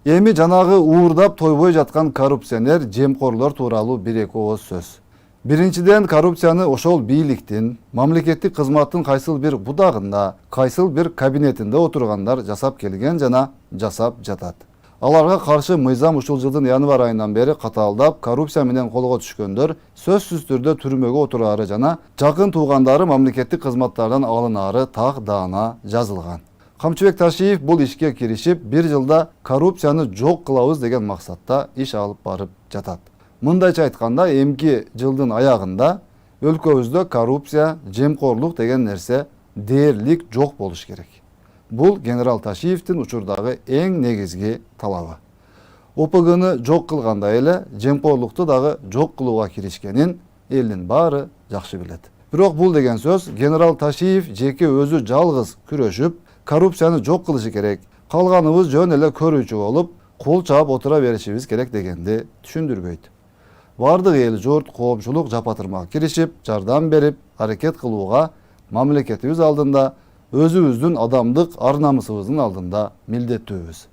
Эми жанагы уурдап тойбой жаткан коррупционер, жемкорлор тууралуу бир-эки ооз сөз. Биринчиден, коррупцияны ошол бийликтин, мамлекеттик кызматтын кайсыл бир будагында, кайсыл бир кабинетинде отургандар жасап келген жана жасап жатат. Аларга каршы мыйзам ушул жылдын январь айынан бери катаалдап, коррупция менен колго түшкөндөр сөзсүз түрдө түрмөгө отурары жана жакын туугандары мамлекеттик кызматтардан алынары так даана жазылган. Камчыбек Ташиев бул ишке киришип, бир жылда коррупцияны жок кылабыз деген максатта иш алып барып жатат. Мындайча айтканда, эмки жылдын аягында өлкөбүздө коррупция, жемкорлук деген нерсе дээрлик жок болуш керек. Бул генерал Ташиевдин учурдагы эң негизги талабы. ОПГны жок кылгандай эле жемкорлукту дагы жок кылууга киришкенин элдин баары жакшы билет. Бирок бул деген сөз генерал Ташиев жеке өзү жалгыз күрөшүп, коррупцияны жок кылышы керек, калганыбыз жөн эле көрүүчү болуп, кол чаап отура беришибиз керек дегенди түшүндүрбөйт. Бардык эл журт коомчулук жапатырмага киришип, жардам берип, аракет кылууга мамлекетибиз алдында, өзүбүздүн адамдык ар-намысыбыздын алдында милдеттүүбүз.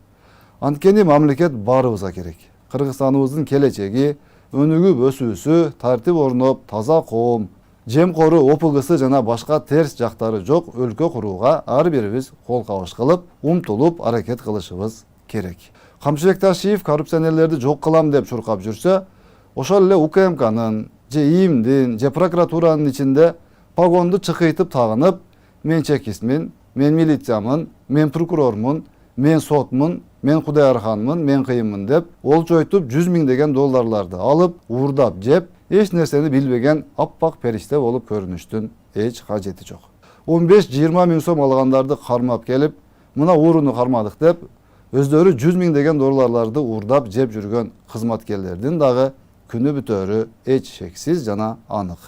Анткени мамлекет баарыбызга керек. Кыргызстаныбыздын келечеги, өнүгүп өсүүсү, тартип орноп, таза коом, жемкору, ОПГсы жана башка терс жактары жок өлкө курууга ар бирибиз кол кабыш кылып, умтулуп аракет кылышыбыз керек. Камчыбек Ташиев коррупционерлерди жок кылам деп чуркап жүрсө, ошол эле УКМКнын, же ИИМдин, же прокуратуранын ичинде погонду чыкыйтып тагынып, мен чекистмин, мен милициямын, мен прокурормун, мен сотмун, мен Кудайарханмын, мен кыйынмын деп олчойтуп 100 миңдеген долларларды алып, уурдап жеп, эч нерсени билбеген аппак периште болуп көрүнүштүн эч кажети жок. 15-20 миң сом алгандарды кармап келип, мына ууруну кармадык деп, өздөрү 100 миңдеген долларларды уурдап жеп жүргөн кызматкерлердин дагы күнү бүтөрү эч шексиз жана анык.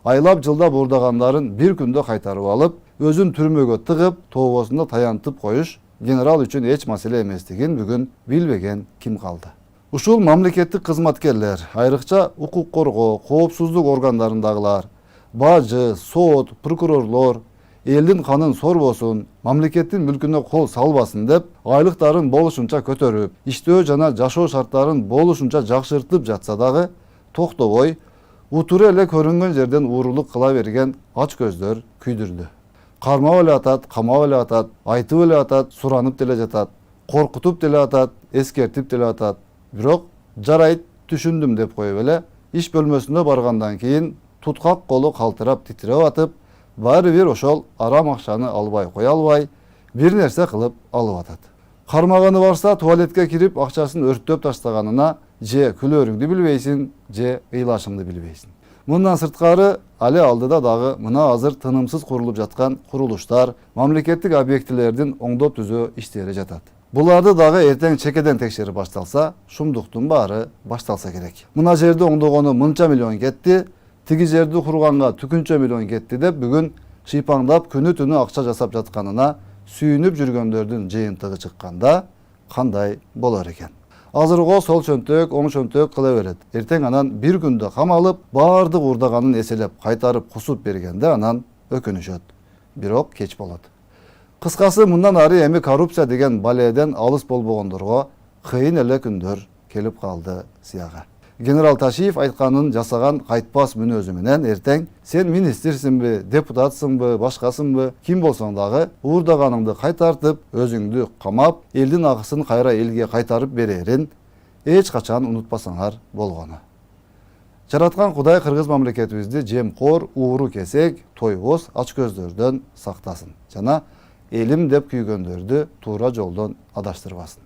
Айлап жылдап уурдагандарын бир күндө кайтарып алып, өзүн түрмөгө тыгып, тообосунда таянтып коюш генерал үчүн эч маселе эместигин бүгүн билбеген ким калды? Ушул мамлекеттик кызматкерлер, айрыкча укук коргоо, коопсуздук органдарындагылар, бажы, сот, прокурорлор элдин канын сорбосун, мамлекеттин мүлкүнө кол салбасын деп, айлыктарын болушунча көтөрүп, иштөө жана жашоо шарттарын болушунча жакшыртып жатса дагы, токтобой, утуру эле көрүнгөн жерден уурулук кыла берген ач көздөр күйдүрдү. Кармап эле атат, камап эле атат, айтып эле атат, суранып деле жатат, коркутуп деле атат, эскертип деле атат. Бирок жарайт, түшүндүм деп коюп эле иш бөлмөсүнө баргандан кийин туткак колу калтырап титиреп атып, баары бир ошол арам акчаны албай кое албай, бир нерсе кылып алып атат. Кармаганы барса туалетке кирип акчасын өрттөп таштаганына же күлөрүңдү билбейсиң, же ыйлашыңды билбейсиң. Мындан сырткары али алдыда дагы мына азыр тынымсыз курулуп жаткан курулуштар, мамлекеттик объектилердин оңдоп түзөө иштери жатат. Буларды дагы эртең чекеден текшерип башталса, шумдуктун баары башталса керек. Мына жерди оңдогону мынча миллион кетти, тиги жерди курганга түкүнчө миллион кетти деп бүгүн шыйпаңдап күнү түнү акча жасап жатканына сүйүнүп жүргөндөрдүн жыйынтыгы чыкканда кандай болор экен? Азырго сол чөнтөк, оң чөнтөк кыла берет. Эртең анан бир күндө камалып, баардык уурдаганын эселеп кайтарып кусуп бергенде анан өкүнүшөт. Бирок кеч болот. Кыскасы, мындан ары эми коррупция деген баледен алыс болбогондорго кыйын эле күндөр келип калды сыяга. Генерал Ташиев айтканын жасаган кайтпас мүнөзү менен эртең сен министрсиңби, депутатсыңбы, башкасыңбы, ким болсоң дагы уурдаганыңды кайтартып, өзүңдү камап, элдин акысын кайра элге кайтарып берерин эч качан унутпасаңар болгону. Жараткан Кудай кыргыз мамлекетибизди жемкор, ууру кесек, тойбоз, ач көздөрдөн сактасын жана элим деп күйгөндөрдү туура жолдон адаштырбасын.